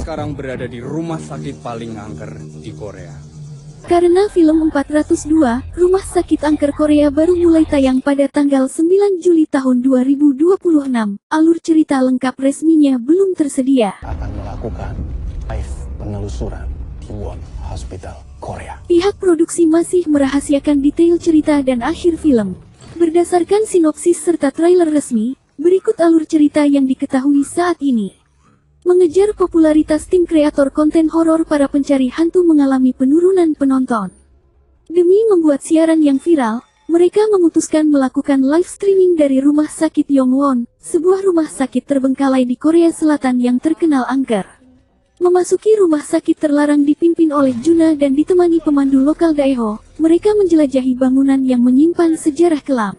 sekarang berada di rumah sakit paling angker di Korea. Karena film 402, Rumah Sakit Angker Korea baru mulai tayang pada tanggal 9 Juli tahun 2026, alur cerita lengkap resminya belum tersedia. Akan melakukan live penelusuran di Won Hospital Korea. Pihak produksi masih merahasiakan detail cerita dan akhir film. Berdasarkan sinopsis serta trailer resmi, berikut alur cerita yang diketahui saat ini. Mengejar popularitas tim kreator konten horor para pencari hantu mengalami penurunan penonton. Demi membuat siaran yang viral, mereka memutuskan melakukan live streaming dari Rumah Sakit Yongwon, sebuah rumah sakit terbengkalai di Korea Selatan yang terkenal angker. Memasuki rumah sakit terlarang dipimpin oleh Juna dan ditemani pemandu lokal Daeho, mereka menjelajahi bangunan yang menyimpan sejarah kelam.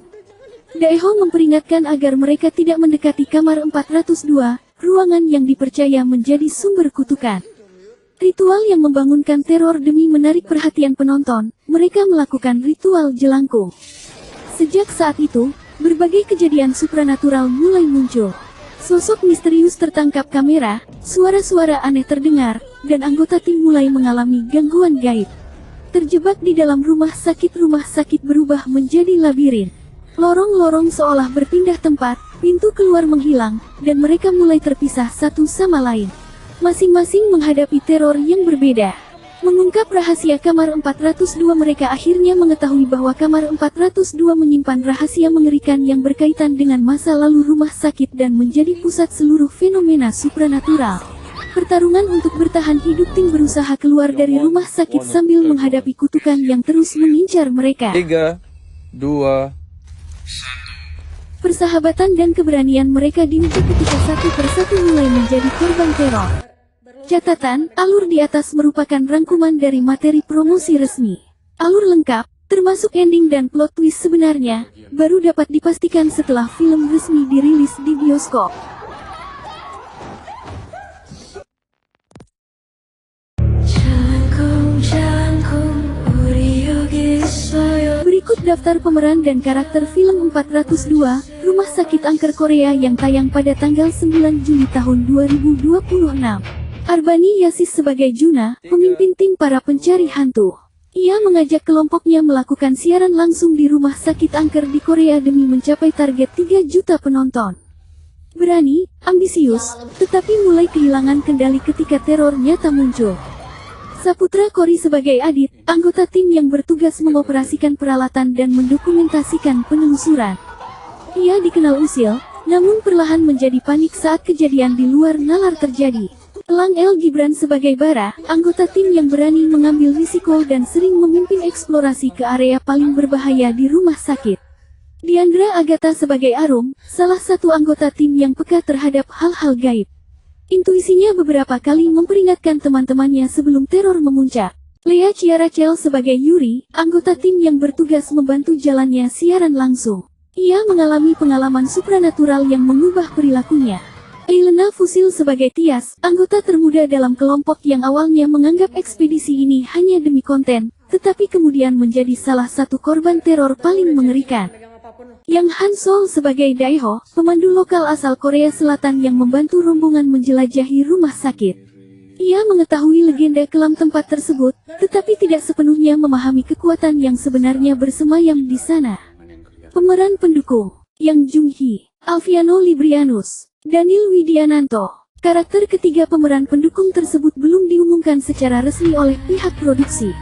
Daeho memperingatkan agar mereka tidak mendekati kamar 402, ruangan yang dipercaya menjadi sumber kutukan. Ritual yang membangunkan teror demi menarik perhatian penonton, mereka melakukan ritual jelangkung. Sejak saat itu, berbagai kejadian supranatural mulai muncul. Sosok misterius tertangkap kamera, suara-suara aneh terdengar, dan anggota tim mulai mengalami gangguan gaib. Terjebak di dalam rumah sakit berubah menjadi labirin. Lorong-lorong seolah berpindah tempat, pintu keluar menghilang, dan mereka mulai terpisah satu sama lain. Masing-masing menghadapi teror yang berbeda. Mengungkap rahasia kamar 402, mereka akhirnya mengetahui bahwa kamar 402 menyimpan rahasia mengerikan yang berkaitan dengan masa lalu rumah sakit dan menjadi pusat seluruh fenomena supranatural. Pertarungan untuk bertahan hidup, tim berusaha keluar dari rumah sakit sambil menghadapi kutukan yang terus mengincar mereka. 3, 2, Persahabatan dan keberanian mereka diuji ketika satu persatu mulai menjadi korban teror. Catatan, alur di atas merupakan rangkuman dari materi promosi resmi. Alur lengkap, termasuk ending dan plot twist sebenarnya, baru dapat dipastikan setelah film resmi dirilis di bioskop. Berikut daftar pemeran dan karakter film 402, Rumah Sakit Angker Korea yang tayang pada tanggal 9 Juli tahun 2026. Arbani Yasis sebagai Juna, pemimpin tim para pencari hantu. Ia mengajak kelompoknya melakukan siaran langsung di Rumah Sakit Angker di Korea demi mencapai target 3 juta penonton. Berani, ambisius, tetapi mulai kehilangan kendali ketika teror nyata muncul. Saputra Kori sebagai Adit, anggota tim yang bertugas mengoperasikan peralatan dan mendokumentasikan penelusuran. Ia dikenal usil, namun perlahan menjadi panik saat kejadian di luar nalar terjadi. Elang El Gibran sebagai Bara, anggota tim yang berani mengambil risiko dan sering memimpin eksplorasi ke area paling berbahaya di rumah sakit. Diandra Agatha sebagai Arum, salah satu anggota tim yang peka terhadap hal-hal gaib. Intuisinya beberapa kali memperingatkan teman-temannya sebelum teror memuncak. Lea Chiarachel sebagai Yuri, anggota tim yang bertugas membantu jalannya siaran langsung. Ia mengalami pengalaman supranatural yang mengubah perilakunya. Elena Fusil sebagai Tias, anggota termuda dalam kelompok yang awalnya menganggap ekspedisi ini hanya demi konten, tetapi kemudian menjadi salah satu korban teror paling mengerikan. Yang Han Sol sebagai Daeho, pemandu lokal asal Korea Selatan yang membantu rombongan menjelajahi rumah sakit. Ia mengetahui legenda kelam tempat tersebut, tetapi tidak sepenuhnya memahami kekuatan yang sebenarnya bersemayam di sana. Pemeran pendukung, Yang Jung Hee, Alviano Librianus, Daniel Widiananto. Karakter ketiga pemeran pendukung tersebut belum diumumkan secara resmi oleh pihak produksi.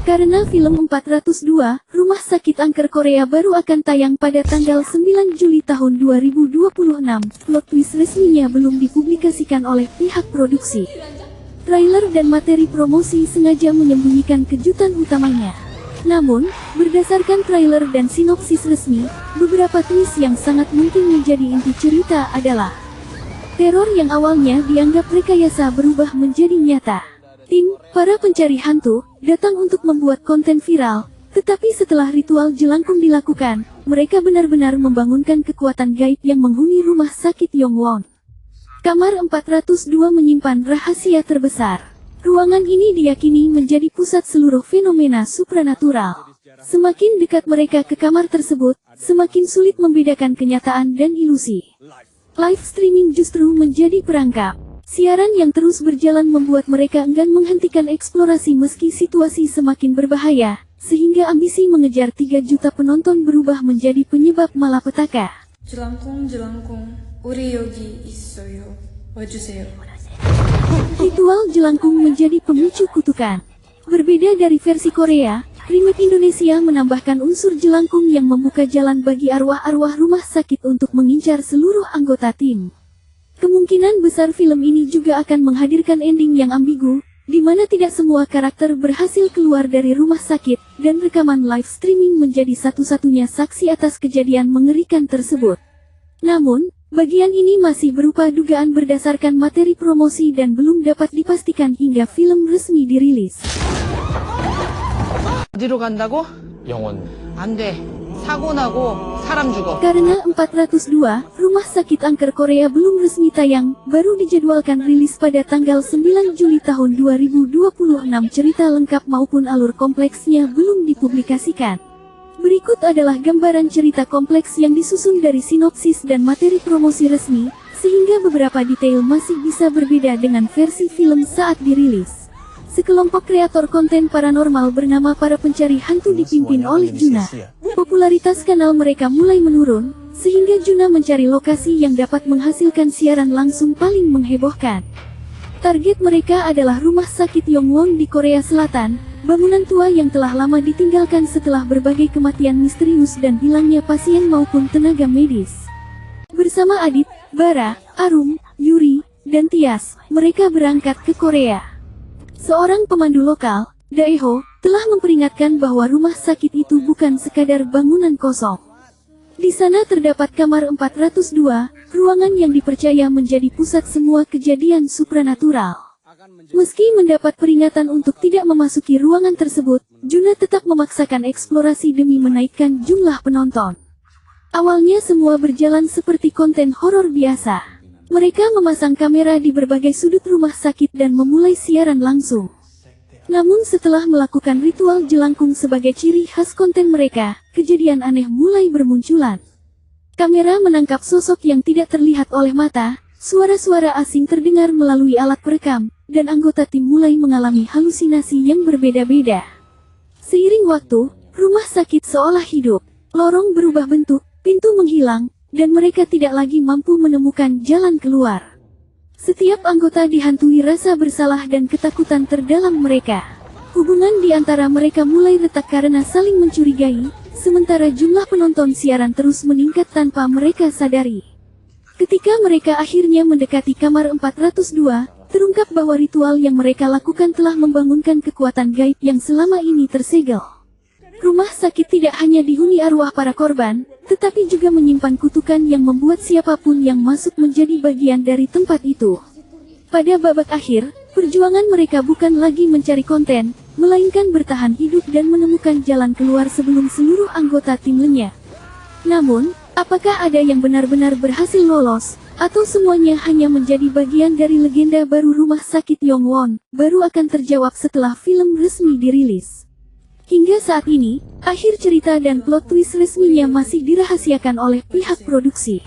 Karena film 402, Rumah Sakit Angker Korea baru akan tayang pada tanggal 9 Juli tahun 2026, plot twist resminya belum dipublikasikan oleh pihak produksi. Trailer dan materi promosi sengaja menyembunyikan kejutan utamanya. Namun, berdasarkan trailer dan sinopsis resmi, beberapa twist yang sangat mungkin menjadi inti cerita adalah teror yang awalnya dianggap rekayasa berubah menjadi nyata. Tim, para pencari hantu, datang untuk membuat konten viral, tetapi setelah ritual jelangkung dilakukan, mereka benar-benar membangunkan kekuatan gaib yang menghuni rumah sakit Yongwon. Kamar 402 menyimpan rahasia terbesar. Ruangan ini diyakini menjadi pusat seluruh fenomena supranatural. Semakin dekat mereka ke kamar tersebut, semakin sulit membedakan kenyataan dan ilusi. Live streaming justru menjadi perangkap. Siaran yang terus berjalan membuat mereka enggan menghentikan eksplorasi meski situasi semakin berbahaya, sehingga ambisi mengejar 3 juta penonton berubah menjadi penyebab malapetaka. jelangkung, 우리 여기 있어요. 와주세요. Ritual jelangkung menjadi pemicu kutukan. Berbeda dari versi Korea, remake Indonesia menambahkan unsur jelangkung yang membuka jalan bagi arwah-arwah rumah sakit untuk mengincar seluruh anggota tim. Kemungkinan besar film ini juga akan menghadirkan ending yang ambigu, di mana tidak semua karakter berhasil keluar dari rumah sakit, dan rekaman live streaming menjadi satu-satunya saksi atas kejadian mengerikan tersebut. Namun, bagian ini masih berupa dugaan berdasarkan materi promosi dan belum dapat dipastikan hingga film resmi dirilis. 어디로 간다고? 영원. 안 돼. 사고 나고 사람 죽어. Karena 402, Rumah Sakit Angker Korea belum resmi tayang, baru dijadwalkan rilis pada tanggal 9 Juli tahun 2026. Cerita lengkap maupun alur kompleksnya belum dipublikasikan. Berikut adalah gambaran cerita kompleks yang disusun dari sinopsis dan materi promosi resmi, sehingga beberapa detail masih bisa berbeda dengan versi film saat dirilis. Sekelompok kreator konten paranormal bernama Para Pencari Hantu dipimpin oleh Juna. Popularitas kanal mereka mulai menurun, sehingga Juna mencari lokasi yang dapat menghasilkan siaran langsung paling menghebohkan. Target mereka adalah Rumah Sakit Yongwon di Korea Selatan, bangunan tua yang telah lama ditinggalkan setelah berbagai kematian misterius dan hilangnya pasien maupun tenaga medis. Bersama Adit, Bara, Arum, Yuri, dan Tias, mereka berangkat ke Korea. Seorang pemandu lokal, Daeho, telah memperingatkan bahwa rumah sakit itu bukan sekadar bangunan kosong. Di sana terdapat kamar 402, ruangan yang dipercaya menjadi pusat semua kejadian supranatural. Meski mendapat peringatan untuk tidak memasuki ruangan tersebut, Juna tetap memaksakan eksplorasi demi menaikkan jumlah penonton. Awalnya semua berjalan seperti konten horor biasa. Mereka memasang kamera di berbagai sudut rumah sakit dan memulai siaran langsung. Namun setelah melakukan ritual jelangkung sebagai ciri khas konten mereka, kejadian aneh mulai bermunculan. Kamera menangkap sosok yang tidak terlihat oleh mata, suara-suara asing terdengar melalui alat perekam, dan anggota tim mulai mengalami halusinasi yang berbeda-beda. Seiring waktu, rumah sakit seolah hidup, lorong berubah bentuk, pintu menghilang, dan mereka tidak lagi mampu menemukan jalan keluar. Setiap anggota dihantui rasa bersalah dan ketakutan terdalam mereka. Hubungan di antara mereka mulai retak karena saling mencurigai, sementara jumlah penonton siaran terus meningkat tanpa mereka sadari. Ketika mereka akhirnya mendekati kamar 402, terungkap bahwa ritual yang mereka lakukan telah membangunkan kekuatan gaib yang selama ini tersegel. Rumah sakit tidak hanya dihuni arwah para korban, tetapi juga menyimpan kutukan yang membuat siapapun yang masuk menjadi bagian dari tempat itu. Pada babak akhir, perjuangan mereka bukan lagi mencari konten, melainkan bertahan hidup dan menemukan jalan keluar sebelum seluruh anggota tim lenyap. Namun, apakah ada yang benar-benar berhasil lolos, atau semuanya hanya menjadi bagian dari legenda baru Rumah Sakit Yongwon, baru akan terjawab setelah film resmi dirilis. Hingga saat ini, akhir cerita dan plot twist resminya masih dirahasiakan oleh pihak produksi.